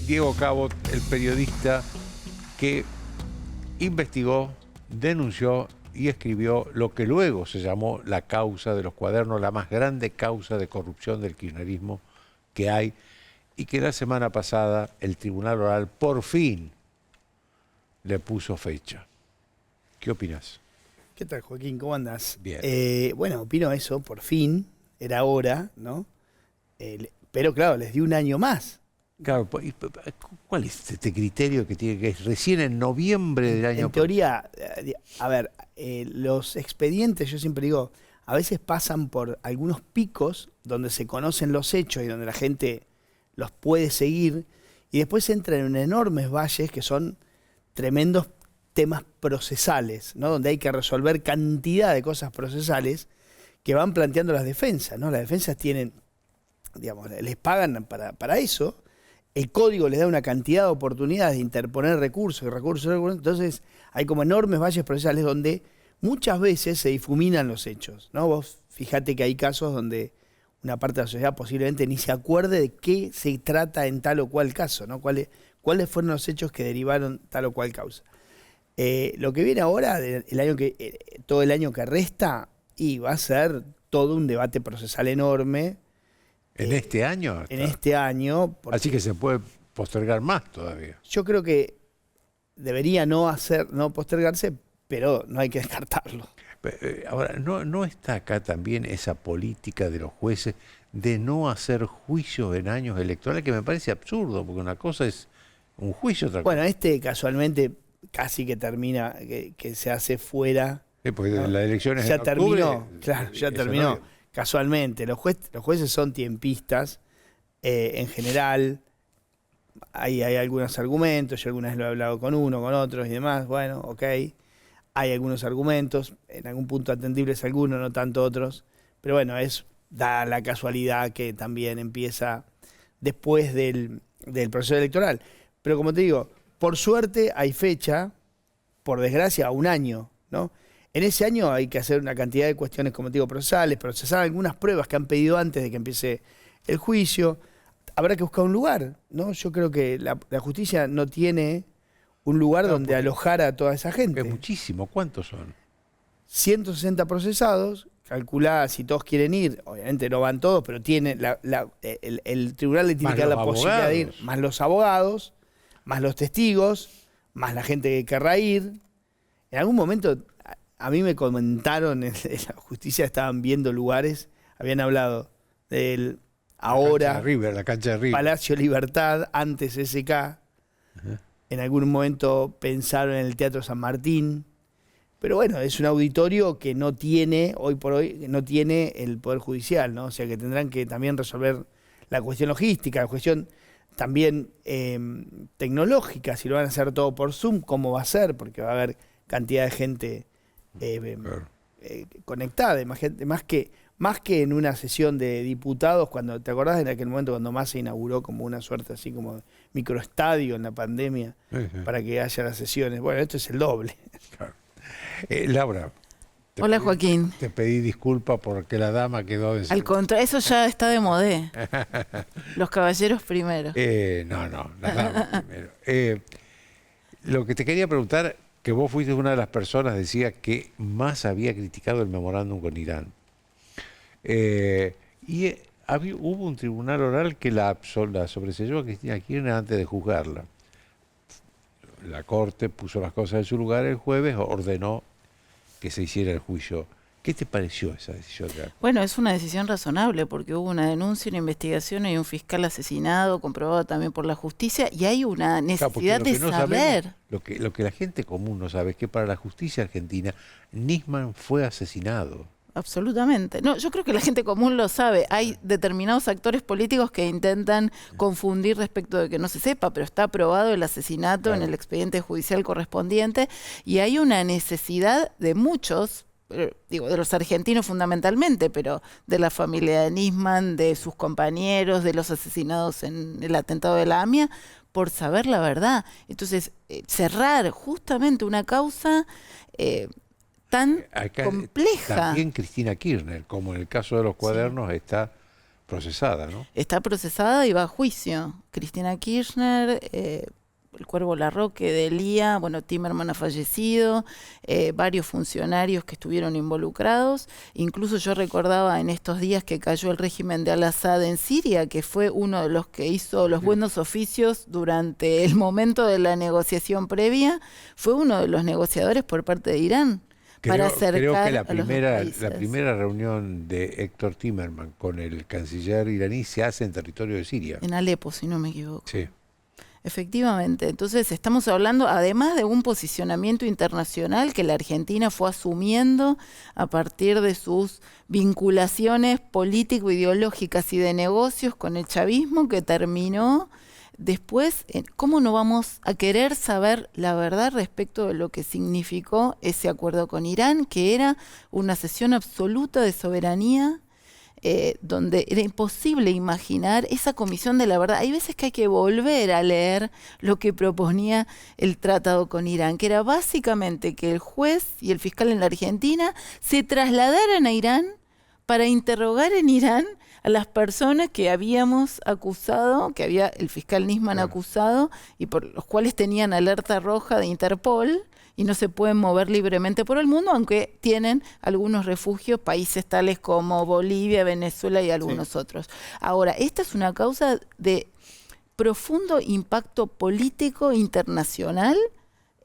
Diego Cabot, el periodista que investigó, denunció y escribió lo que luego se llamó la causa de los cuadernos, la más grande causa de corrupción del kirchnerismo que hay, y que la semana pasada el Tribunal Oral por fin le puso fecha. ¿Qué opinas? ¿Qué tal, Joaquín? ¿Cómo andás? Bien. Bueno, opino eso, por fin, era hora, ¿no? Pero claro, les di un año más. Claro, ¿cuál es este criterio que tiene que es recién en noviembre del año? En teoría, a ver, los expedientes, yo siempre digo, a veces pasan por algunos picos donde se conocen los hechos y donde la gente los puede seguir, y después entran en enormes valles que son tremendos temas procesales, ¿no? Donde hay que resolver cantidad de cosas procesales que van planteando las defensas, ¿no? Las defensas tienen, digamos, les pagan para eso. El código les da una cantidad de oportunidades de interponer recursos, entonces hay como enormes valles procesales donde muchas veces se difuminan los hechos, ¿no? Vos fíjate que hay casos donde una parte de la sociedad posiblemente ni se acuerde de qué se trata en tal o cual caso, ¿no? ¿Cuáles fueron los hechos que derivaron tal o cual causa? Lo que viene ahora, todo el año que resta, y va a ser todo un debate procesal enorme. ¿En este año? En este año. Así que se puede postergar más todavía. Yo creo que debería no postergarse, pero no hay que descartarlo. Ahora, ¿no está acá también esa política de los jueces de no hacer juicios en años electorales, que me parece absurdo, porque una cosa es un juicio, otra cosa? Bueno, casualmente casi que termina, que se hace fuera. Porque ¿no? las elecciones ya en octubre, terminó, claro, ya terminó. No, casualmente, los jueces son tiempistas, en general. Hay algunos argumentos, yo alguna vez lo he hablado con uno, con otros y demás, bueno, ok. Hay algunos argumentos, en algún punto atendibles algunos, no tanto otros, pero bueno, da la casualidad que también empieza después del proceso electoral. Pero como te digo, por suerte hay fecha, por desgracia, un año, ¿no? En ese año hay que hacer una cantidad de cuestiones, como te digo, procesales, procesar algunas pruebas que han pedido antes de que empiece el juicio. Habrá que buscar un lugar, ¿no? Yo creo que la justicia no tiene un lugar donde alojar a toda esa gente. Es muchísimo. ¿Cuántos son? 160 procesados. Calculá si todos quieren ir. Obviamente no van todos, pero tiene el tribunal le tiene que dar la posibilidad de ir. Más los abogados, más los testigos, más la gente que querrá ir. En algún momento, a mí me comentaron en la justicia, estaban viendo lugares, habían hablado del ahora La cancha de River. Palacio Libertad, antes SK. En algún momento pensaron en el Teatro San Martín. Pero bueno, es un auditorio que no tiene, hoy por hoy, no tiene el Poder Judicial, ¿no? O sea que tendrán que también resolver la cuestión logística, la cuestión también tecnológica, si lo van a hacer todo por Zoom, ¿cómo va a ser? Porque va a haber cantidad de gente conectada, más que en una sesión de diputados, cuando te acordás en aquel momento cuando más se inauguró como una suerte así como microestadio en la pandemia, para que haya las sesiones. Bueno, esto es el doble. Claro. Laura. Hola, Joaquín. Te pedí disculpas porque la dama quedó... Al contrario, eso ya está de modé. Los caballeros primero. No, las damas primero. Lo que te quería preguntar, que vos fuiste una de las personas, decía, que más había criticado el memorándum con Irán. Hubo un tribunal oral que la sobreseyó a Cristina Kirchner antes de juzgarla. La Corte puso las cosas en su lugar el jueves, ordenó que se hiciera el juicio. ¿Qué te pareció esa decisión? Bueno, es una decisión razonable porque hubo una denuncia, una investigación, hay un fiscal asesinado, comprobado también por la justicia, y hay una necesidad de saber. Lo que la gente común no sabe es que para la justicia argentina, Nisman fue asesinado. Absolutamente. No, yo creo que la gente común lo sabe. Hay determinados actores políticos que intentan confundir respecto de que no se sepa, pero está aprobado el asesinato en el expediente judicial correspondiente, y hay una necesidad de muchos, digo, de los argentinos fundamentalmente, pero de la familia de Nisman, de sus compañeros, de los asesinados en el atentado de la AMIA, por saber la verdad. Entonces, cerrar justamente una causa tan compleja. También Cristina Kirchner, como en el caso de los cuadernos, está procesada, ¿no? Está procesada y va a juicio. Cristina Kirchner, el Cuervo Larroque de Elía, bueno, Timerman ha fallecido, varios funcionarios que estuvieron involucrados. Incluso yo recordaba en estos días que cayó el régimen de Al-Assad en Siria, que fue uno de los que hizo los buenos oficios durante el momento de la negociación previa, fue uno de los negociadores por parte de Irán. Para acercar creo que a los dos la países. primera reunión de Héctor Timerman con el canciller iraní se hace en territorio de Siria. En Alepo, si no me equivoco. Sí. Efectivamente, entonces estamos hablando además de un posicionamiento internacional que la Argentina fue asumiendo a partir de sus vinculaciones político-ideológicas y de negocios con el chavismo, que terminó después en cómo no vamos a querer saber la verdad respecto de lo que significó ese acuerdo con Irán, que era una cesión absoluta de soberanía, donde era imposible imaginar esa comisión de la verdad. Hay veces que hay que volver a leer lo que proponía el tratado con Irán, que era básicamente que el juez y el fiscal en la Argentina se trasladaran a Irán para interrogar en Irán a las personas que habíamos acusado, que había el fiscal Nisman acusado, y por los cuales tenían alerta roja de Interpol, y no se pueden mover libremente por el mundo, aunque tienen algunos refugios, países tales como Bolivia, Venezuela y algunos otros. Ahora, esta es una causa de profundo impacto político internacional,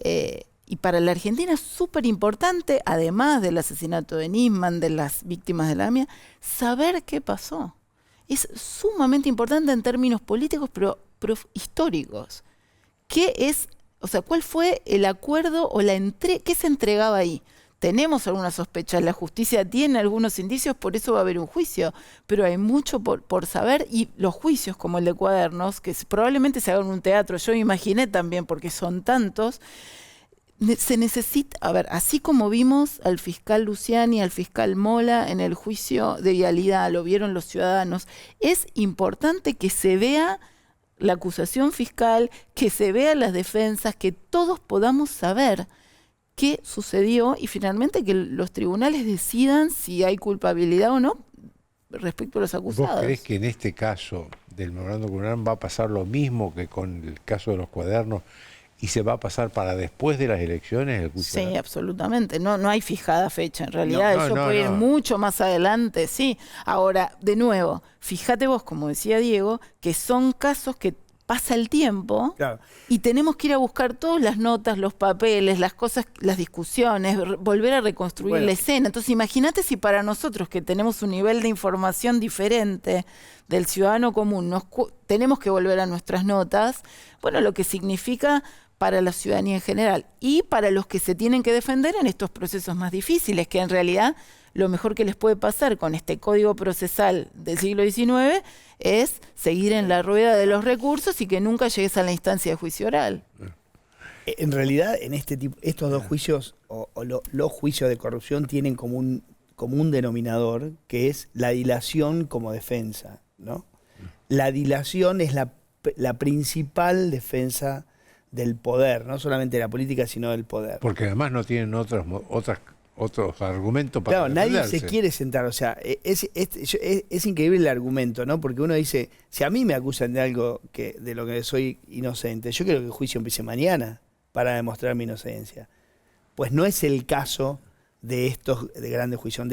y para la Argentina es súper importante, además del asesinato de Nisman, de las víctimas de la AMIA, saber qué pasó. Es sumamente importante en términos políticos, pero históricos. ¿Qué es? O sea, ¿cuál fue el acuerdo o qué se entregaba ahí? Tenemos algunas sospechas, la justicia tiene algunos indicios, por eso va a haber un juicio, pero hay mucho por saber, y los juicios como el de Cuadernos, que probablemente se hagan en un teatro, yo me imaginé también, porque son tantos, se necesita, a ver, así como vimos al fiscal Luciani, al fiscal Mola en el juicio de vialidad, lo vieron los ciudadanos, es importante que se vea la acusación fiscal, que se vean las defensas, que todos podamos saber qué sucedió y finalmente que los tribunales decidan si hay culpabilidad o no respecto a los acusados. ¿Vos creés que en este caso del memorando con Irán va a pasar lo mismo que con el caso de los Cuadernos y se va a pasar para después de las elecciones el juicio? Sí, absolutamente. No hay fijada fecha. En realidad eso puede ir mucho más adelante, sí. Ahora, de nuevo, fíjate vos, como decía Diego, que son casos que pasa el tiempo y tenemos que ir a buscar todas las notas, los papeles, las cosas, las discusiones, volver a reconstruir la escena. Entonces imagínate si para nosotros que tenemos un nivel de información diferente del ciudadano común, tenemos que volver a nuestras notas, bueno, lo que significa para la ciudadanía en general y para los que se tienen que defender en estos procesos más difíciles, que en realidad lo mejor que les puede pasar con este código procesal del siglo XIX es seguir en la rueda de los recursos y que nunca llegues a la instancia de juicio oral. En realidad, en estos dos juicios, los juicios de corrupción tienen como un denominador, que es la dilación como defensa, ¿no? La dilación es la principal defensa del poder, no solamente de la política, sino del poder. Porque además no tienen otros argumentos para nadie defenderse. se quiere sentar, o sea, es increíble el argumento, ¿no? Porque uno dice, si a mí me acusan de algo de lo que soy inocente, yo quiero que el juicio empiece mañana para demostrar mi inocencia. Pues no es el caso de estos de grandes juicios.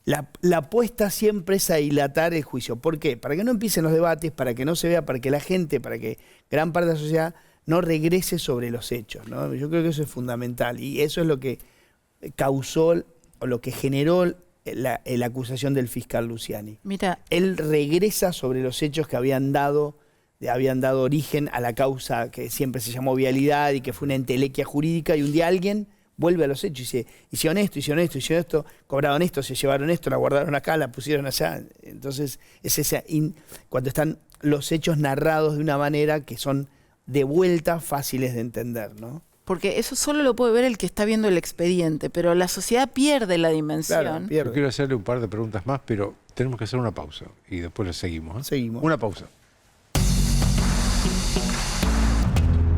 La apuesta siempre es a dilatar el juicio. ¿Por qué? Para que no empiecen los debates, para que no se vea, para que la gente, para que gran parte de la sociedad no regrese sobre los hechos, ¿no? Yo creo que eso es fundamental y eso es lo que causó o lo que generó la acusación del fiscal Luciani. Mira, él regresa sobre los hechos que habían dado origen a la causa que siempre se llamó vialidad y que fue una entelequia jurídica, y un día alguien vuelve a los hechos y dice, hicieron esto, cobraron esto, se llevaron esto, la guardaron acá, la pusieron allá. Entonces es cuando están los hechos narrados de una manera que son de vuelta fáciles de entender, ¿no? Porque eso solo lo puede ver el que está viendo el expediente, pero la sociedad pierde la dimensión. Claro, pierde. Yo quiero hacerle un par de preguntas más, pero tenemos que hacer una pausa y después le seguimos, ¿eh? Seguimos. Una pausa.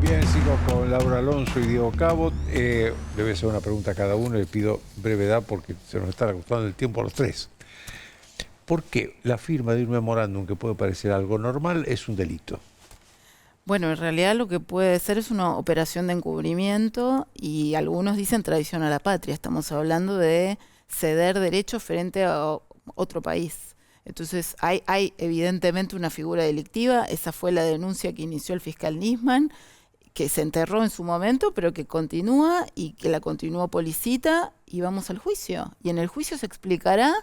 Bien, sigo con Laura Alonso y Diego Cabot. Le voy a hacer una pregunta a cada uno, le pido brevedad porque se nos está agotando el tiempo a los tres. ¿Por qué la firma de un memorándum que puede parecer algo normal es un delito? Bueno, en realidad lo que puede ser es una operación de encubrimiento y algunos dicen traición a la patria. Estamos hablando de ceder derechos frente a otro país. Entonces hay evidentemente una figura delictiva. Esa fue la denuncia que inició el fiscal Nisman, que se enterró en su momento, pero que continúa y que la continuó Policita y vamos al juicio. Y en el juicio se explicará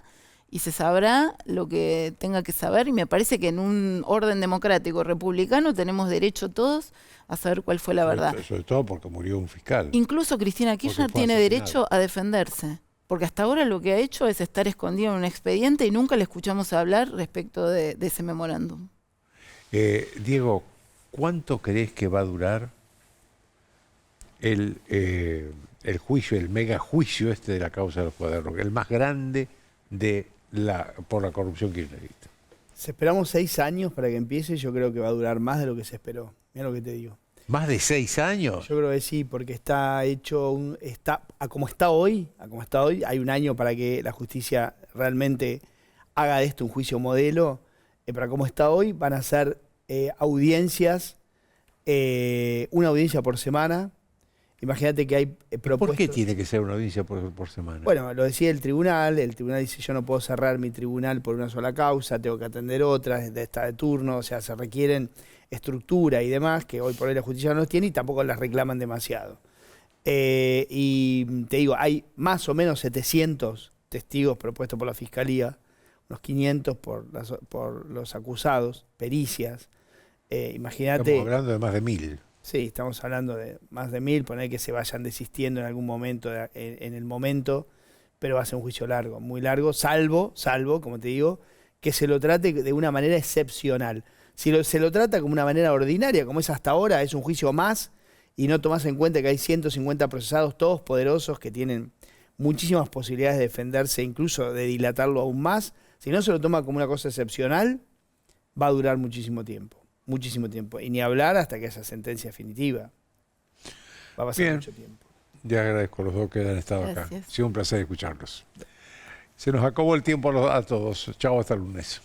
y se sabrá lo que tenga que saber, y me parece que en un orden democrático republicano tenemos derecho todos a saber cuál fue la verdad. Sobre todo porque murió un fiscal. Incluso Cristina Kirchner tiene derecho a defenderse, porque hasta ahora lo que ha hecho es estar escondido en un expediente y nunca le escuchamos hablar respecto de ese memorándum. Diego, ¿cuánto crees que va a durar el juicio, el mega juicio de la causa de los cuadernos, el más grande por la corrupción kirchnerista? Si esperamos 6 años para que empiece, yo creo que va a durar más de lo que se esperó. Mira lo que te digo. ¿Más de 6 años? Yo creo que sí, porque está hecho, a como está hoy, hay un año para que la justicia realmente haga de esto un juicio modelo. Para como está hoy, van a ser audiencias, una audiencia por semana. Imagínate que hay propuestas. ¿Por qué tiene que ser una audiencia por semana? Bueno, lo decía el tribunal dice yo no puedo cerrar mi tribunal por una sola causa, tengo que atender otras, está de turno, o sea, se requieren estructura y demás, que hoy por hoy la justicia no los tiene y tampoco las reclaman demasiado. Y te digo, hay más o menos 700 testigos propuestos por la Fiscalía, unos 500 por los acusados, pericias. Imagínate. Estamos hablando de más de 1000. Sí, estamos hablando de más de 1000, poner que se vayan desistiendo en algún momento, en el momento, pero va a ser un juicio largo, muy largo, salvo, como te digo, que se lo trate de una manera excepcional. Si se lo trata como una manera ordinaria, como es hasta ahora, es un juicio más, y no tomás en cuenta que hay 150 procesados, todos poderosos, que tienen muchísimas posibilidades de defenderse, incluso de dilatarlo aún más. Si no se lo toma como una cosa excepcional, va a durar muchísimo tiempo. Muchísimo tiempo. Y ni hablar hasta que haya sentencia definitiva. Va a pasar mucho tiempo. Ya agradezco a los dos que han estado Gracias. acá. Ha sido un placer escucharlos. Se nos acabó el tiempo a todos. Chao, hasta el lunes.